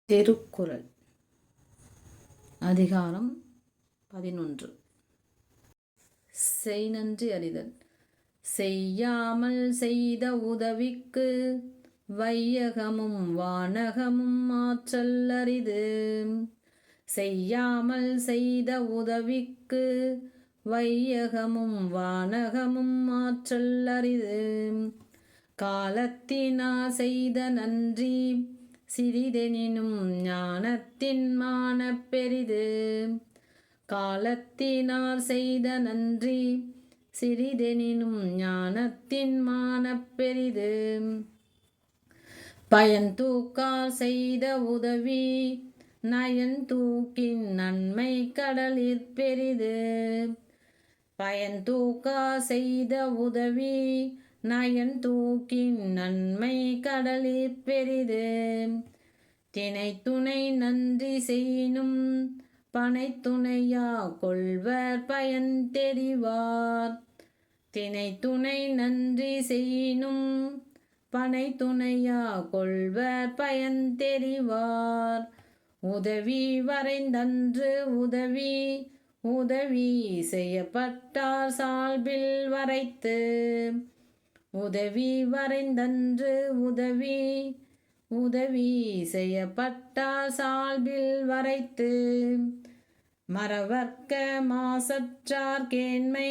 திருக்குறள் அதிகாரம் 11. செய் நன்றி அறிதல். செய்யாமல் செய்த உதவிக்கு வையகமும் வானகமும் ஆற்றல் அரிது. செய்யாமல் செய்த உதவிக்கு வையகமும் வானகமும் ஆற்றல் அரிது. காலத்தினார் செய்த நன்றி சிறிதெனினும் ஞானத்தின் மானப் பெரிது. காலத்தினார் செய்த நன்றி சிறிதெனினும் ஞானத்தின் மானப் பெரிது. பயன் தூக்கார் செய்த உதவி நயன் தூக்கின் நன்மை கடலிற் பெரிது. பயன் தூக்கார் செய்த உதவி நயன் தூக்கின் நன்மை கடலிற் பெரிது. தினைத்துணை நன்றி செய்யினும் பனைத்துணையா கொள்வர் பயன் தெரிவார். தினைத்துணை நன்றி செய்யினும் பனைத்துணையா கொள்வர் பயன் தெரிவார். உதவி வரைந்தன்று உதவி உதவி செய்யப்பட்டார் சால்பில் வரைத்து. உதவி வரைந்தன்று உதவி உதவி செய்யப்பட்டார் சால்பில் வரைத்து. மறவர்க்க மாசற்றார் கேண்மை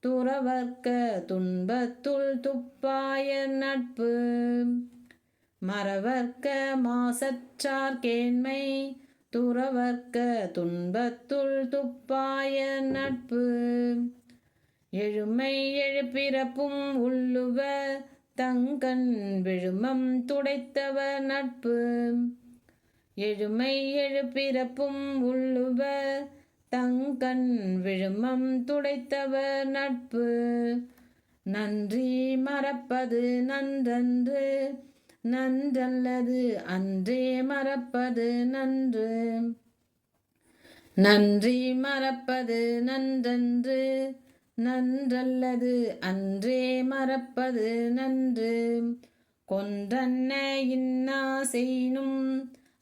துறவர்க்க துன்பத்துள் துப்பாய நட்பு. மறவர்க்க மாசற்றார் கேண்மை துறவர்க்க துன்பத்துள் துப்பாய நட்பு. எழுமை எழுப்பிறப்பும் உள்ளுவ தங்கண் விழுமம் துடைத்தவர் நட்பு. எழுமை எழுப்பிறப்பும் உள்ளுவ தங்கண் விழுமம் துடைத்தவர் நட்பு. நன்றி மறப்பது நன்றன்று நன்றல்லது அன்றே மறப்பது நன்று. நன்றி மறப்பது நன்றன்று நன்றல்லது அன்றே மறப்பது நன்று. கொன்றன்ன இன்னா செய்யினும்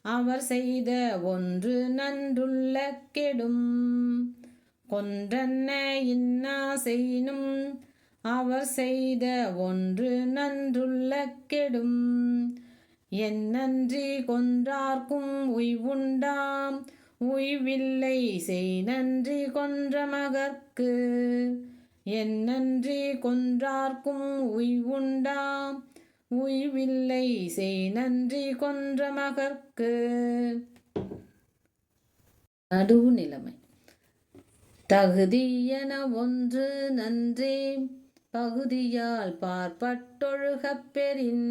அவர் செய்த ஒன்று நன்றுள்ள கெடும். கொன்றன்ன இன்னா செய்யினும் அவர் செய்த ஒன்று நன்றுள்ள கெடும். என் நன்றி கொன்றார்க்கும் உய்வுண்டாம் உய்வில்லை செய் நன்றி கொன்ற மகற்கு. என் நன்றி கொன்றார்க்கும் உய்வுண்டாம் உய்வில்லை செய் நன்றி கொன்ற மகற்கு. நடுவு நிலைமை. தகுதி என ஒன்று நன்றி பகுதியால் பார்ப்பட்டொழுகப் பெறின்.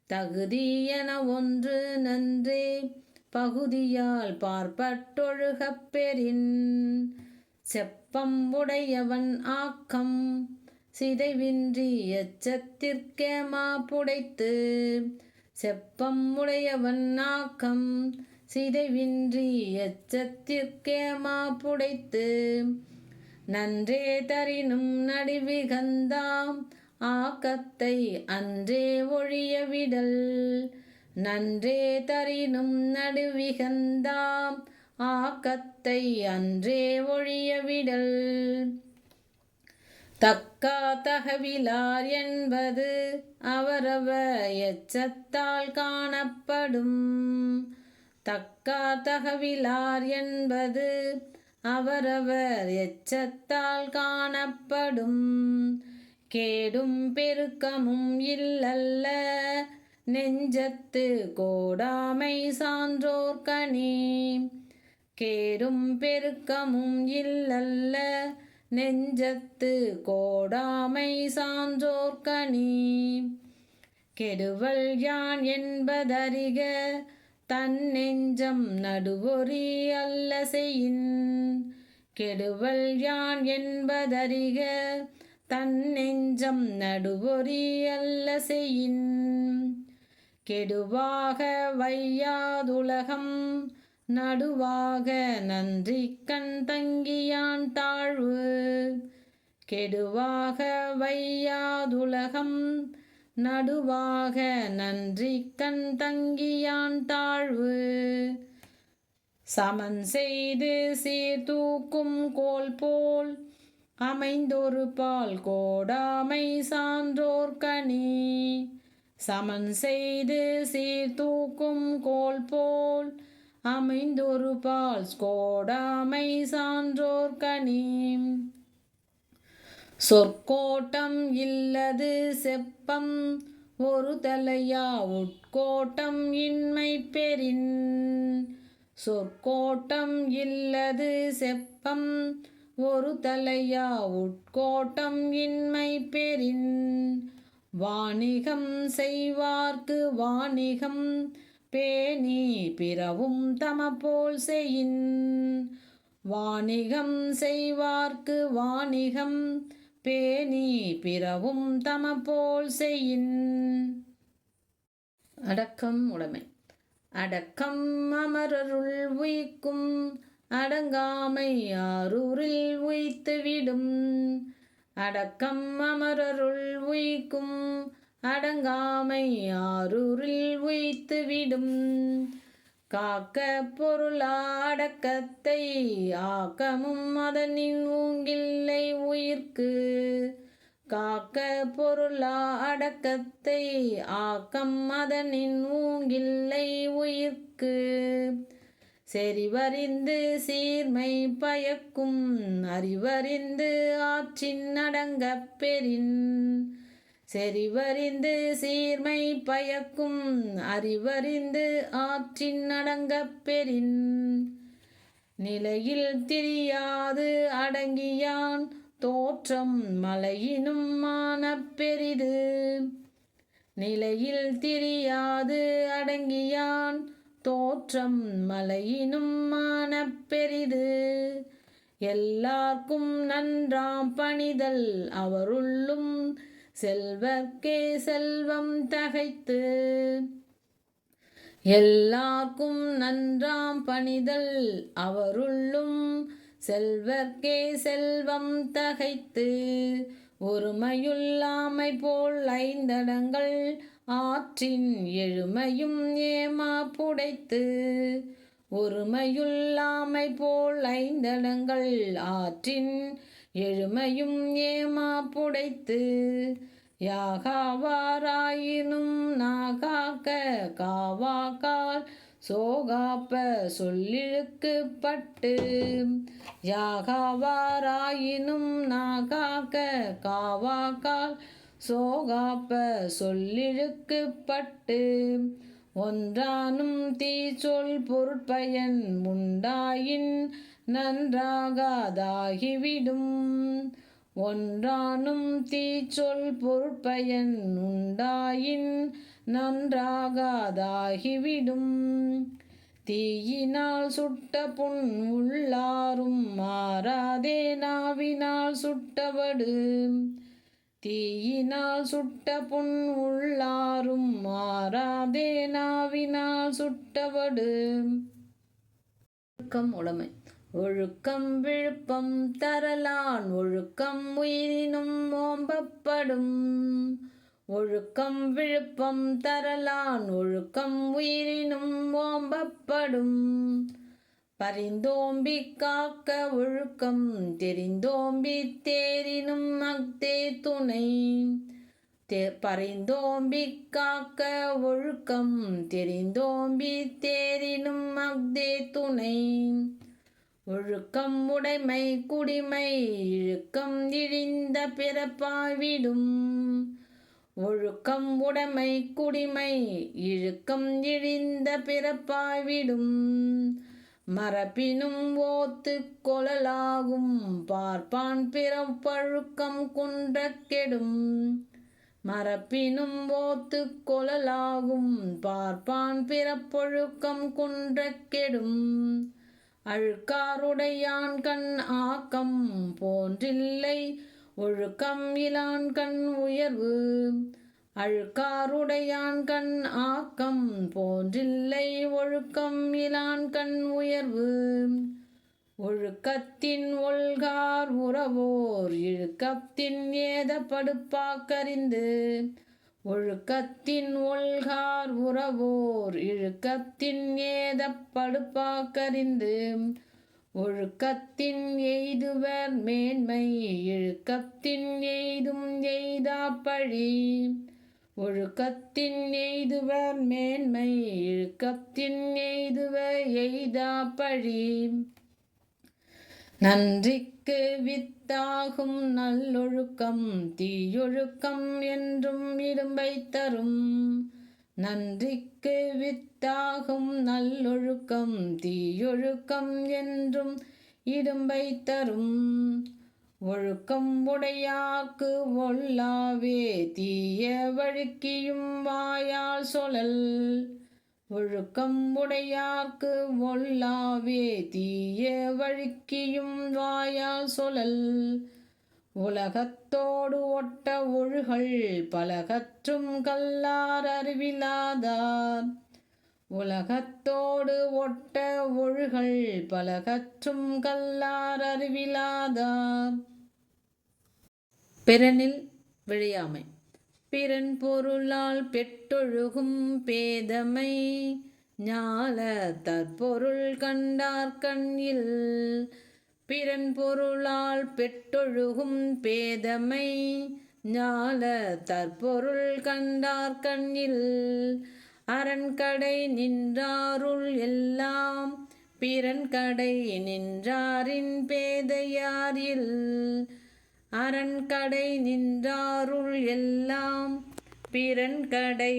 தகுதி என ஒன்று நன்றி பகுதியால் பார்ப்பட்டொழுகப் பெறின். செப்பம் உடையவன் ஆக்கம் சிதைவின்றி எச்சத்திற்கே மாப்புடைத்து. செப்பம் உடையவன் ஆக்கம் சிதைவின்றி எச்சத்திற்கே மாப்புடைத்து. நன்றே தரினும் நடுவிகந்தாம் ஆக்கத்தை அன்றே ஒழிய விடல். நன்றே தரினும் நடுவிகந்தாம் ஆக்கத்தை அன்றே ஒழிய விடல். தக்கா தகவிலார் என்பது அவரவர் எச்சத்தால் காணப்படும். தக்கா தகவிலார் என்பது அவரவர் எச்சத்தால் காணப்படும். கேடும் பெருக்கமும் இல்லல்ல நெஞ்சத்து கோடாமை சான்றோர் கனி. கேடும் பெருக்கமும் இல்லல்ல நெஞ்சத்து கோடாமை சான்றோர் கனி. கெடுவல் யான் என்பதறிக தன் நெஞ்சம் நடுவொரி அல்ல செயின். கெடுவல் யான் என்பதறிக தன் நெஞ்சம் நடுவொரி அல்ல செயின். கெடுவாக வையாதுலகம் நடுவாக நன்றி கண் தங்கியான் தாழ்வு. கெடுவாக வையாதுலகம் நடுவாக நன்றி கண் தங்கியான் தாழ்வு சமன் செய்து சீர்தூக்கும் கோல் போல் அமைந்தொரு பால் கோடாமை சான்றோர் கனி சமன் செய்து சீர்தூக்கும் கோல் போல் அமைந்தொரு பால் கோடாமை சான்றோர் கனி சொற்கோட்டம் இல்லது செப்பம் ஒரு தலையா உட்கோட்டம் இன்மை பெறின் சொற்கோட்டம் இல்லது செப்பம் ஒரு தலையா உட்கோட்டம் இன்மை பெறின் வாணிகம் செய்வார்க்கு வாணிகம் பேணி பிறவும் தமபோல் செய்யின் வாணிகம் செய்வார்க்கு வாணிகம் பேணி பிறவும் தமபோல் செய்யின் அடக்கம் உடைமை அடக்கம் அமரருள் உய்க்கும் அடங்காமை ஆரூரில் உய்த்துவிடும் அடக்கம் அமரருள் உய்க்கும் அடங்காமை ஆரூரில் உய்த்துவிடும் காக்க பொருளா அடக்கத்தை ஆக்கமும் அதனின் ஊங்கில்லை உயிர்க்கு காக்க பொருளா அடக்கத்தை ஆக்கம் அதனின் ஊங்கில்லை உயிர்க்கு செறிவறிந்து சீர்மை பயக்கும் அறிவறிந்து ஆற்றின் அடங்கப் பெறின் செறிவறிந்து சீர்மை பயக்கும் அறிவறிந்து ஆற்றின் அடங்கப் பெறின் நிலையில் திரியாது அடங்கியான் தோற்றம் மலையினும் மானப் பெரிது நிலையில் திரியாது அடங்கியான் தோற்றம் மலையினும் மானப் பெரிது எல்லார்க்கும் நன்றாம் பணிதல் அவருள்ளும் செல்வர்க்கே செல்வம் தகைத்து எல்லார்க்கும் நன்றாம் பணிதல் அவருள்ளும் செல்வர்க்கே செல்வம் தகைத்து ஒருமையுள்ளாமை போல் ஐந்தடங்கள் ஆற்றின் எழுமையும் ஏமா புடைத்து ஒருமையுள்ளாமை போல் ஐந்தடங்கள் ஆற்றின் எழுமையும் ஏமா புடைத்து யாகாவாராயினும் நாகாக்க காவாக்கால் சோகாப்ப சொல்லிழுக்கு பட்டு யாகாவாராயினும் நாகாக்க காவாக்கால் சோகாப்ப சொல்லிழுக்கு பட்டு ஒன்றானும் தீச்சொல் பொருட்பயன் உண்டாயின் நன்றாகாதாகிவிடும் ஒன்றானும் தீச்சொல் பொருட்பயன் உண்டாயின் நன்றாகாதாகிவிடும் தீயினால் சுட்ட புண் உள்ளாரும் மாறாதே நாவினால் சுட்டவடு தீயினால் சுட்ட புண் உள்ளாரும் மாறாதே நாவினால் சுட்டவடு ஒழுக்கம் உடைமை ஒழுக்கம் விழுப்பம் தரலான் ஒழுக்கம் உயிரினும் ஓம்பப்படும் ஒழுக்கம் விழுப்பம் தரலான் ஒழுக்கம் உயிரினும் ஓம்பப்படும் பரிந்தோம்பி காக்க ஒழுக்கம் தெரிந்தோம்பி தேரினும் அஃதே துணை பரிந்தோம்பி காக்க ஒழுக்கம் தெரிந்தோம்பி தேரினும் அஃதே துணை ஒழுக்கம் உடைமை குடிமை இழுக்கம் இழிந்த பிறப்பாய்விடும் ஒழுக்கம் உடைமை குடிமை இழுக்கம் இழிந்த பிறப்பாய்விடும் மரபினும் ஓத்து கொளலாகும் பார்ப்பான் பிறப்பழுக்கம் குன்றக் கெடும் மரபினும் ஓத்து கொளலாகும் பார்ப்பான் பிறப்பொழுக்கம் குன்றக் கெடும் அழுக்காருடையான் கண் ஆக்கம் போன்றில்லை ஒழுக்கம் இலான் கண் உயர்வு அழுக்காருடையான் கண் ஆக்கம் போன்றில்லை ஒழுக்கம் இலான் கண் உயர்வு ஒழுக்கத்தின் ஒல்கார் உறவோர் இழுக்கத்தின் ஏத படுப்பாக்கறிந்து ஒழுக்கத்தின் ஒல்கார் உறவோர் இழுக்கத்தின் ஏதப் படுப்பாக்கறிந்து ஒழுக்கத்தின் எய்துவர் மேன்மை இழுக்கத்தின் எய்தும் எய்தாப்பழி ஒழுக்கத்தின் எய்துவர் மேன்மை இழுக்கத்தின் எய்துவர் எய்தாப்பழி நன்றிக்கு வித்தாகும் நல்லொழுக்கம் தீயொழுக்கம் என்றும் இடும்பை தரும் நன்றிக்கு வித்தாகும் நல்லொழுக்கம் தீயொழுக்கம் என்றும் இடும்பை தரும் ஒழுக்கம் உடையார்க்கு ஒல்லாவே தீய வழுக்கியும் வாயால் சொலல் ஒழுக்கம் உடையார்க்கு ஒல்லாவே தீய வழுக்கியும் வாயால் சொலல் உலகத்தோடு ஒட்ட ஒழுகல் பலகற்றும் கல்லார் அறிவிலாதார் உலகத்தோடு ஒட்ட ஒழுகல் பலகற்றும் கல்லார் அறிவிலாதார் பிறனில் விழையாமை பிறன் பொருளால் பெற்றொழுகும் பேதமை ஞால தற்பொருள் கண்டார் கண்ணில் பிறன் பொருளால் பெற்றொழுகும் பேதமை ஞால தற்பொருள் கண்டார் கண்ணில் அரண்கடை நின்றாருள் எல்லாம் பிறன் கடை நின்றாரின் பேதையாரில் அரண்கடை நின்றாருள் எல்லாம் பிறன் கடை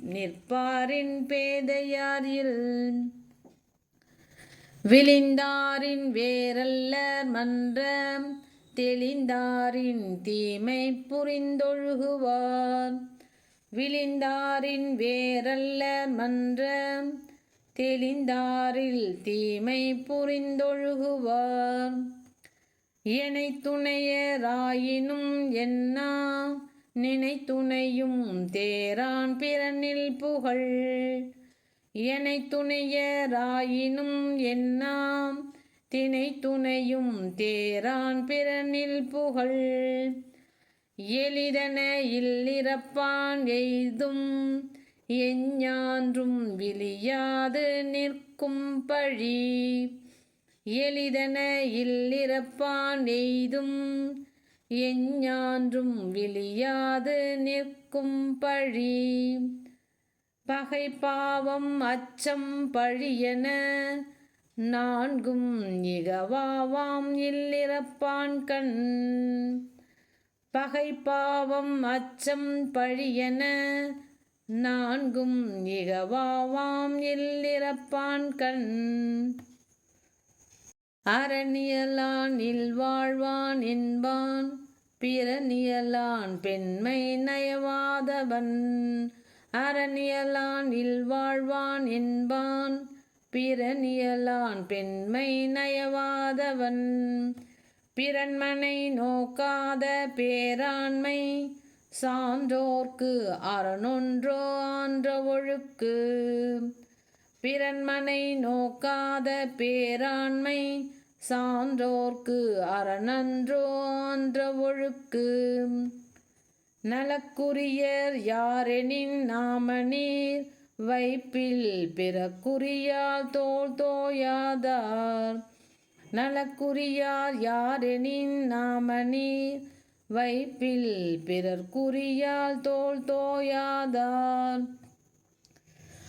நிற்பாரின் பேதையாரில் விழிந்தாரின் வேரல்லர் மன்றம் தெளிந்தாரின் தீமை புரிந்தொழுகுவார் விழிந்தாரின் வேரல்லர் மன்றம் தெளிந்தாரில் தீமை புரிந்தொழுகுவார் எனை துணையராயினும் என்னா நினை துணையும் தேரான் பிறனில் புகழ் எனை துணையராயினும் என்னாம் தினை துணையும் தேரான் பிறனில் புகழ் எளிதன இல்லிறப்பான் எய்தும் எஞ்ஞான்றும் விழியாது நிற்கும் பழி எளிதன இல்லிறப்பான் எய்தும் எஞ்ஞான்றும் விழியாது நிற்கும் பழி பகை பாவம் அச்சம் பழியென நான்கும் இகவாவாம் இல்லிறப்பான் கண் பகை பாவம் அச்சம் பழியென நான்கும் இகவாவாம் இல்லிறப்பான் கண் அரணியலான் இல்வாழ்வான் என்பான் பிறனியலான் பெண்மை நயவாதவன் அரணியலான் இல்வாழ்வான் என்பான் பிறனியலான் பெண்மை நயவாதவன் பிறன்மனை நோக்காத பேராண்மை சான்றோர்க்கு அறனொன்றோ ஆன்ற ஒழுக்கு பிறன்மனை நோக்காத பேராண்மை சான்றோர்க்கு அறனன்றோ ஆன்ற ஒழுக்கு நலக்குரியர் யாரெனின் நாமநீர் வைப்பில் பிறக்குரியால் தோள் தோயாதார் நலக்குரியார் யாரெனின் நாமநீர் வைப்பில் பிறர்க்குரியால் தோள் தோயாதார்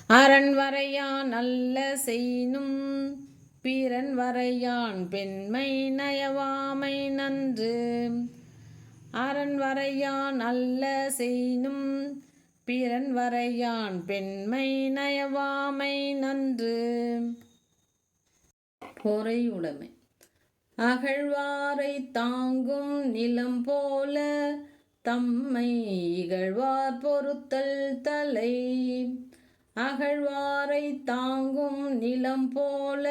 அரண் வரையான் அல்ல செய்னும் பிறன் வரையான் பெண்மை நயவாமை நன்று அரண் வரையான் அல்ல செய்னும் பிறன் வரையான் பெண்மை நயவாமை நன்று பொறையுடைமை அகழ்வாரை தாங்கும் நிலம் போல தம்மை இகழ்வார் பொறுத்தல் தலை அகழ்வாரை தாங்கும் நிலம் போல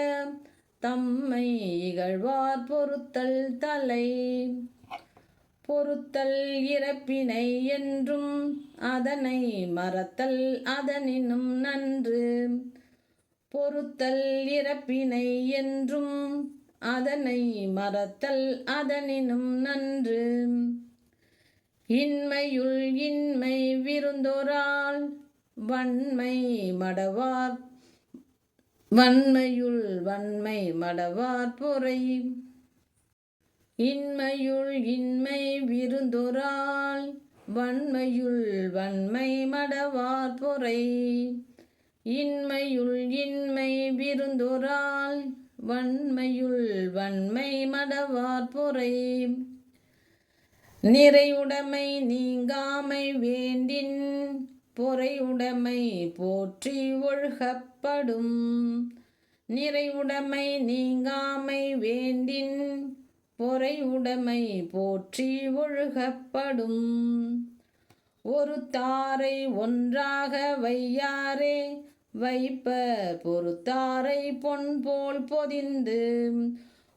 தம்மை இகழ்வார் பொறுத்தல் தலை பொறுத்தல் இறப்பினை என்றும் அதனை மறத்தல் அதனினும் நன்று பொறுத்தல் இறப்பினை என்றும் அதனை மறத்தல் அதனினும் நன்று இன்மையுள் இன்மை விருந்தோரால் வன்மை மடவார் வன்மையுள் வன்மை மடவார் பொறை. இன்மையுள் இன்மை விருந்தோரால் வன்மையுள் வன்மை மடவார் பொறை. இன்மையுள் இன்மை விருந்தோரால் வன்மையுள் வன்மை மடவார் பொறை. நிறையுடைமை நீங்காமை வேண்டின் பொறையுடைமை போற்றி ஒழுகப்படும். நிறையுடைமை நீங்காமை வேண்டின் பொறையுடைமை போற்றி ஒழுகப்படும். ஒரு தாரை ஒன்றாக வையாரே வைப்பர் பொறுத்தாரை பொன்போல் பொதிந்து.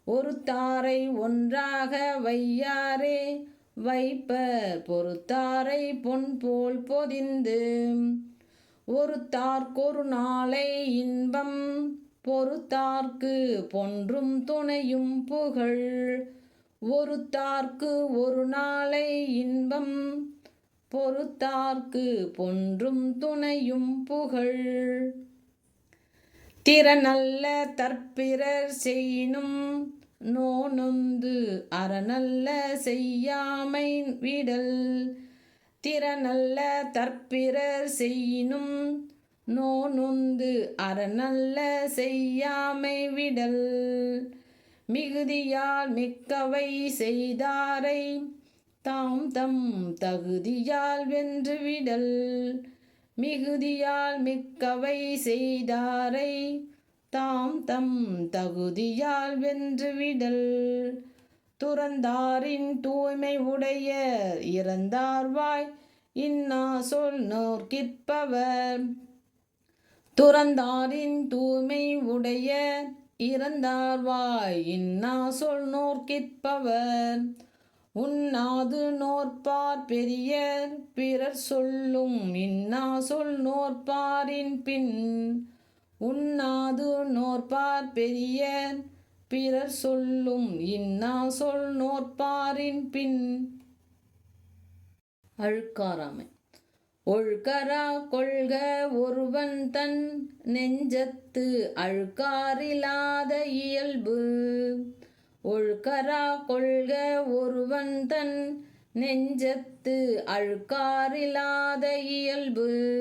ஒரு தாரை ஒன்றாக வையாரே வைப்பர் பொறுத்தாரை பொன்போல் பொதிந்து. ஒரு தார்க்கொரு நாளை இன்பம் பொறுத்தார்க்கு பொன்றும் துணையும் புகழ். ஒரு தார்க்கு ஒரு நாளை இன்பம் பொறுத்தார்க்கு பொன்றும் துணையும் புகழ். திறனல்ல தற்பிறர் செய்யினும் நோனொந்து அறனல்ல செய்யாமை விடல். திறனல்ல தற்பிறர் செய்யினும் நோனொந்து அறனல்ல செய்யாமை விடல். மிகுதியால் மிக்கவை செய்தாரை தாம் தம் தகுதியால் வென்று விடல். மிகுதியால் மிக்கவை செய்தாரை தாம் தம் தகுதியால் வென்று விடல். துறந்தாரின் தூய்மை உடைய இறந்தார்வாய் இன்னா சொல் நோர்கிற்பவர். துறந்தாரின் தூய்மை உடைய இறந்தார்வாய் இன்னா சொல் நோர்கிற்பவர். உண்ணாது நோற்பார் பெரியர் பிறர் சொல்லும் இன்னா சொல் நோற்பாரின் பின். உண்ணாது நோற்பார் பெரியர் பிறர் சொல்லும் இன்னா சொல் நோற்பாரின் பின். அழுக்காராமை. ஒழுக்கரா கொள்க ஒருவன் தன் நெஞ்சத்து அழுக்காரில்லாத இயல்பு. ஒழுக்கரா கொள்க ஒருவன் தன் நெஞ்சத்து அழுக்காரில்லாத இயல்பு.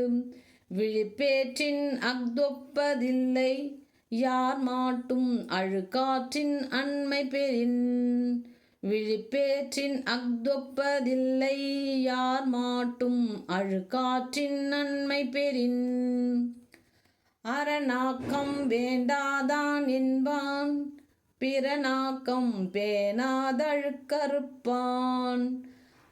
விழிப்பேற்றின் அஃதொப்பதில்லை யார் மாட்டும் அழுக்காற்றின் அண்மை பெறின். விழிப்பேற்றின் அஃதொப்பதில்லை யார் மாட்டும் அழுக்காற்றின் நன்மை பெறின். அறநாக்கம் வேண்டாதான் என்பான் பிறநாக்கம் பேணாதழுக்கறுப்பான்.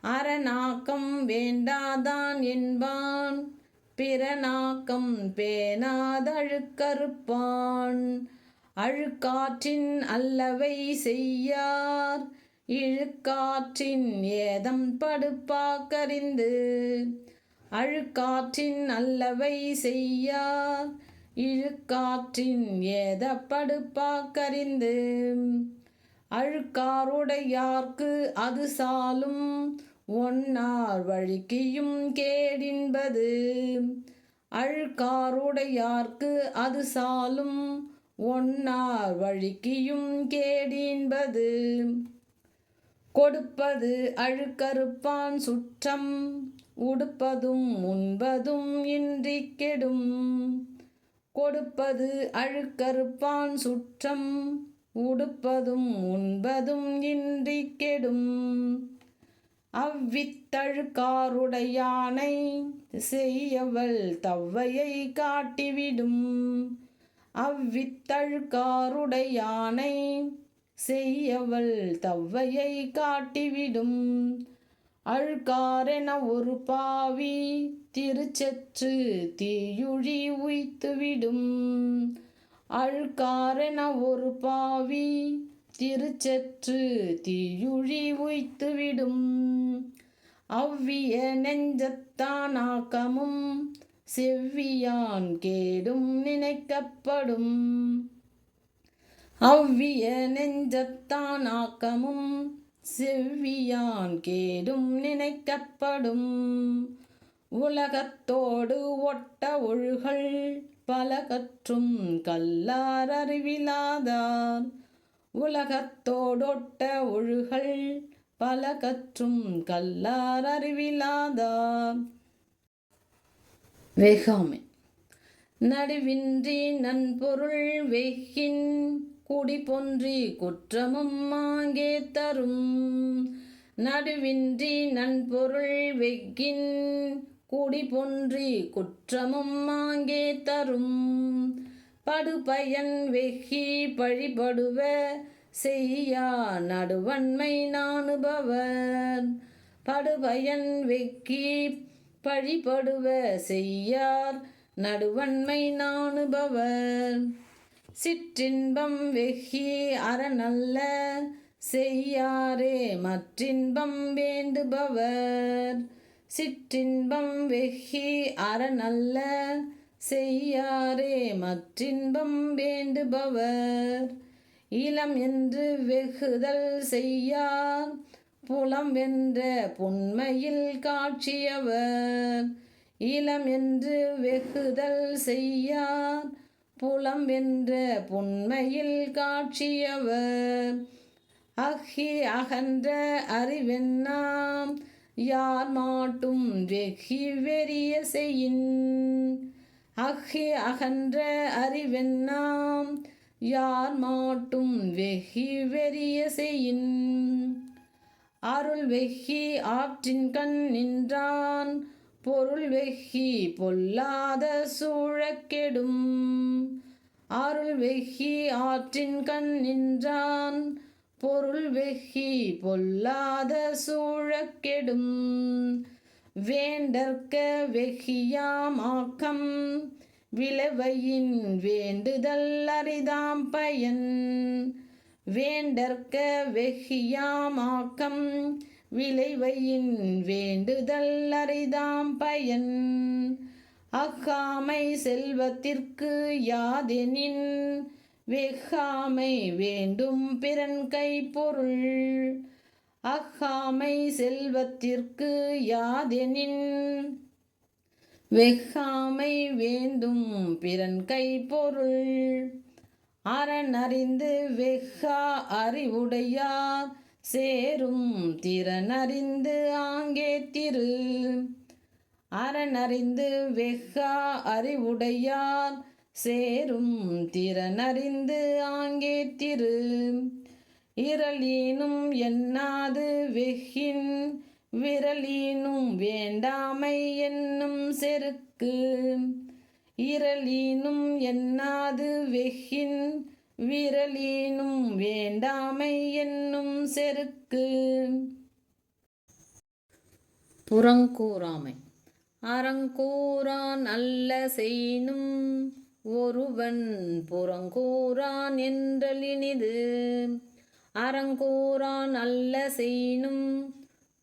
அறநாக்கம் வேண்டாதான் என்பான் பிறநாக்கம் பேணாதழுக்கறுப்பான். அழுக்காற்றின் அல்லவை செய்யார் இழுக்காற்றின் ஏதம் படுப்பாக்கறிந்து. அழுக்காற்றின் அல்லவை செய்யார் இழுக்காற்றின் ஏதப்படுப்பாக்கறிந்து. அழுக்காருடையார்க்கு அது சாலும் ஒன்னார் வழுக்கியும் கேடின்பது. அழுக்காருடையார்க்கு அது சாலும் ஒன்னார் வழுக்கியும் கேடின்பது. கொடுப்பது அழுக்கறுப்பான் சுற்றம் உடுப்பதும் உண்பதும் இன்றி கெடும். கொடுப்பது அழுக்கறுப்பான் சுற்றம் உடுப்பதும் உண்பதும் இன்றி கெடும். அவ்வித்தழுக்காருடையானை செய்யவல் தவ்வையை காட்டிவிடும். அவ்வித்தழுக்காருடையானை செய்யவல் தவ்வையை காட்டிவிடும். அழுக்காரென ஒரு பாவி திருச்செற்று தீயுழி உய்த்துவிடும். அழுக்காரென ஒரு பாவி திருச்செற்று தீயுழி உய்த்துவிடும். அவ்விய நெஞ்சத்தான் ஆக்கமும் செவ்வியான் கேடும் நினைக்கப்படும். அவ்விய நெஞ்சத்தான் ஆக்கமும் செவ்வியான் கேடும் நினைக்கப்படும். உலகத்தோடு ஒட்ட ஒழுகல் பல கற்றும் கல்லார் அறிவிலாதார். உலகத்தோடொட்ட ஒழுகல் பல கற்றும் கல்லார் அறிவிலாதார். வெகாமை நடுவின்றி நன்பொருள் வெகின் குடிபொன்றி குற்றமும் மாங்கே தரும். நடுவின்றி நன்பொருள் வெகின் குடிபொன்றி குற்றமும் மாங்கே தரும். படுபயன் வெகி பழிபடுவ செய்யா நடுவன்மை நாணுபவர். படுபயன் வெகி பழிபடுவ செய்யார் நடுவன்மை நாணுபவர். சிற்றின்பம் வெகி அறநல்ல செய்யாரே மற்றின்பம் வேண்டுபவர். சிற்றின்பம் வெகி அறநல்ல செய்யாரே மற்றின்பம் வேண்டுபவர். இளம் என்று வெகுதல் செய்யார் புலம் வென்ற புன்மையில் காட்சியவர். இளம் என்று வெகுதல் செய்யார் புலம் வென்ற புன்மையில் காட்சியவர். அகி அகன்ற அறிவென்னாம் யார் மாட்டும் வெகி வெறிய செய்யின். அகி அகன்ற அறிவென்னாம் யார் மாட்டும் வெகி வெறிய செய்யின். அருள் வெகி ஆற்றின் கண் நின்றான் பொருள் வெகி பொல்லாத சூழக்கெடும். அருள் வெகி ஆற்றின் கண் நின்றான் பொருள் வெகி பொல்லாத சூழக்கெடும். வேண்டற்க வெகியாம் ஆக்கம் விளைவையின் வேண்டுதல் அரிதாம் பயன். வேண்டற்க வெகியாம் ஆக்கம் விளைவையின் வேண்டுதல் அரிதாம் பயன். அக்காமை செல்வத்திற்கு யாதெனின் வெகாமை வேண்டும் பிறன் கைப்பொருள். அக்காமை செல்வத்திற்கு யாதெனின் வெகாமை வேண்டும் பிறன் கைப்பொருள். அறனறிந்து வெகா அறிவுடையார் சேரும் திறனறிந்து ஆங்கே திரு. அறனறிந்து வெகா அறிவுடையார் சேரும் திறனறிந்து ஆங்கே திரு. இரளீனும் எண்ணாது வெகின் விரலீனும் வேண்டாமை என்னும் செருக்கு. இரளீனும் எண்ணாது வெகின் விரலீனும் வேண்டாமை என்னும் செருக்கு. புறங்கூறாமை அறங்கூறான் அல்ல செய்யினும் ஒருவன் புறங்கூறான் என்றலினிது. அறங்கூறான் அல்ல செய்யினும்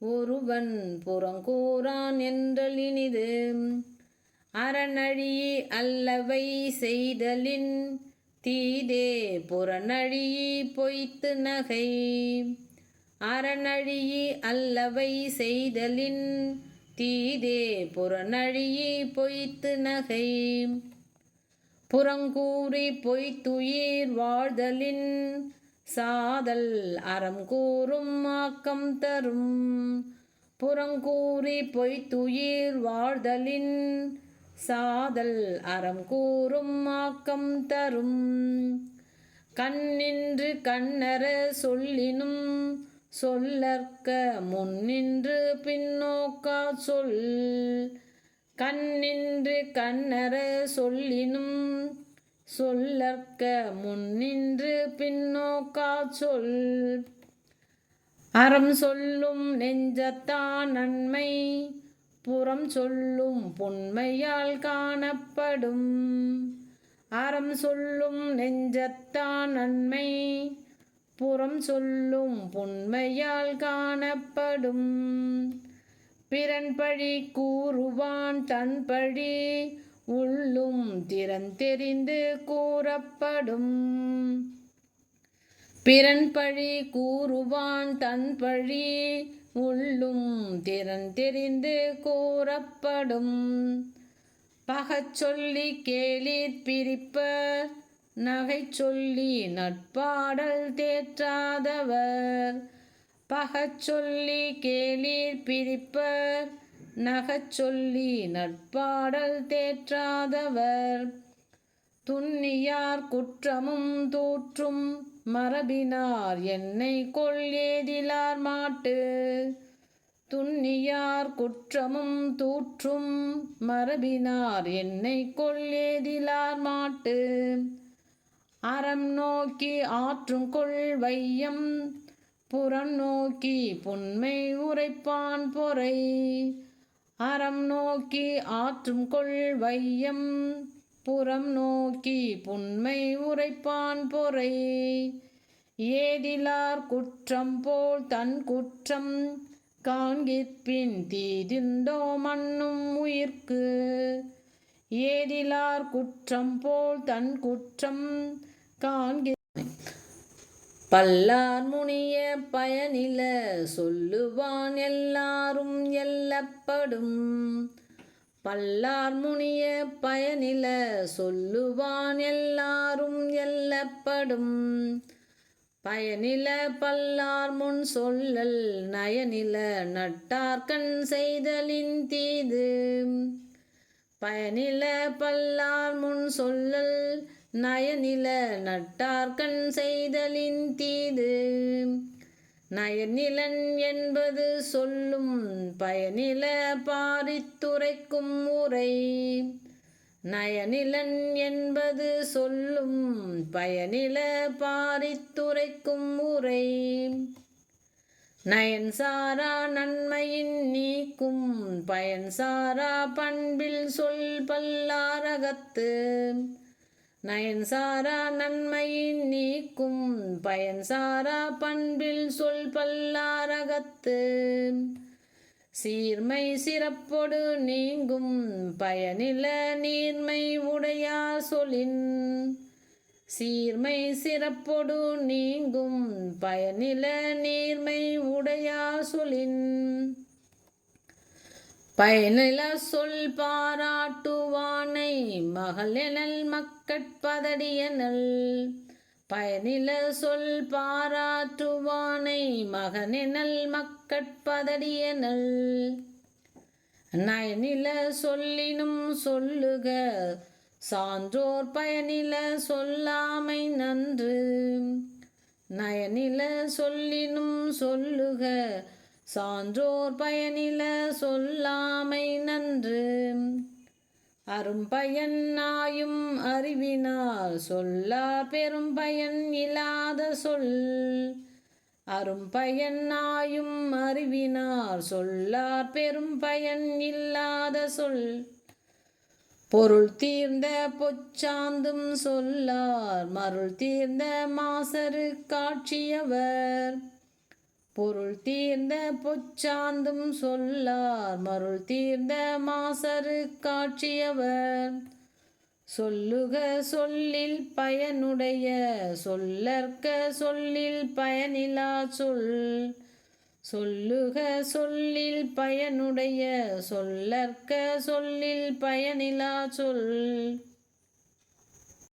ஒருவன் புறங்கூறான் என்றலினிது. அறநழியி அல்லவை செய்தலின் தீதே புறநழியி பொய்த்து நகை. அறநழியி அல்லவை செய்தலின் தீதே புறநழியி பொய்த்து நகை. புறங்கூறி பொய்த்துயிர் வாழ்தலின் சாதல் அறம் கூறும் ஆக்கம் தரும். புறங்கூறி பொய்த்துயிர் வாழ்தலின் சாதல் அறம் கூறும் ஆக்கம் தரும். கண்ணின்று கண்ணற சொல்லினும் சொல்லற்க முன்னின்று பின்னோக்கா சொல். கண்ணின்று கண்ணற சொல்லினும் சொல்லற்க முன்னின்று பின்னோக்கா சொல். அறம் சொல்லும் நெஞ்சத்தான் நன்மை புறம் சொல்லும் புன்மையால் காணப்படும். அறம் சொல்லும் நெஞ்சத்தான் நன்மை புறம் சொல்லும் புன்மையால் காணப்படும். பிறன் பழி கூறுவான் தன் பழி உள்ளும் திறந்தெரிந்து கூறப்படும். பிறன்பழி கூறுவான் தன்பழி உள்ளும் திறன் தெரிந்து கூறப்படும். பகச்சொல்லி கேளிர் பிரிப்பர் நகைச்சொல்லி நட்பாடல் தேற்றாதவர். பகச்சொல்லி கேளிர் பிரிப்பர் நகைச்சொல்லி நட்பாடல் தேற்றாதவர். துன்னியார் குற்றமும் தூற்றும் மரபினார் என்னை கொள் ஏதிலார் மாட்டு. துன்னியார் குற்றமும் தூற்றும் மரபினார் என்னை கொள் ஏதிலார் மாட்டு. அறம் நோக்கி ஆற்றும் கொள் வையம் புறம் நோக்கி புன்மை உரைப்பான் பொறை. அறம் நோக்கி ஆற்றும் கொள் வையம் புறம் நோக்கி புன்மை உரைப்பான் பொறை. ஏதிலார் குற்றம் போல் தன் குற்றம் காண்கிற்பின் தீதுண்டோ மன்னும் உயிர்க்கு. ஏதிலார் குற்றம் போல் தன் குற்றம் காண்கிற்பின் பல்லார் முனிய பயனில சொல்லுவான் எல்லாரும் எல்லப்படும். பல்லார் முனிய பயனில சொல்லுவான் எல்லாரும் எல்லப்படும். பயனில பல்லார் முன் சொல்லல் நயனில நட்டார்கண் செய்தலின் தீது. பயனில பல்லார் முன் சொல்லல் நயனில நட்டார்கண் செய்தலின் தீது. நயனிலன் என்பது சொல்லும் பயனில பாரித்துரைக்கும் உரை. நயனிலன் என்பது சொல்லும் பயனில பாரித்துரைக்கும் உரை. நயன் சாரா நன்மையின் நீக்கும் பயன் சாரா பண்பில் சொல் பல்லாரகத்து. நயன் சாரா நன்மையின் நீக்கும் பயன் சாரா பண்பில் சொல் பல்லாரகத்து. சீர்மை சிறப்பொடு நீங்கும் பயனில நீர்மை உடையார் சொலின். சீர்மை சிறப்பொடு நீங்கும் பயனில நீர்மை உடையார் சொலின். பயனில சொல் பாராட்டுவானை மகளெனல் மக்கட்பதடியனல். பயனில சொல் பாராட்டுவானை மகனெனல் மக்கட்பதடியனல். நயனில சொல்லினும் சொல்லுக சான்றோர் பயனில சொல்லாமை நன்று. நயனில சொல்லினும் சொல்லுக சான்றோர் பயனில சொல்லாமை நன்று. அரும்பயன் ஆயும் அறிவினார் சொல்லார் பெரும் பயன் இல்லாத சொல். அரும்பயன் ஆயும் அறிவினார் சொல்லார் பெரும் பயன் இல்லாத சொல். பொருள் தீர்ந்த பொச்சாந்தும் சொல்லார் மருள் தீர்ந்த மாசரு காட்சியவர். பொருள் தீர்ந்த பொச்சாந்தும் சொல்லார் மருள் தீர்ந்த மாசரு காட்சியவர். சொல்லுக சொல்லில் பயனுடைய சொல்லற்க சொல்லில் பயனிலா சொல். சொல்லுக சொல்லில் பயனுடைய சொல்லற்க சொல்லில் பயனிலா சொல்.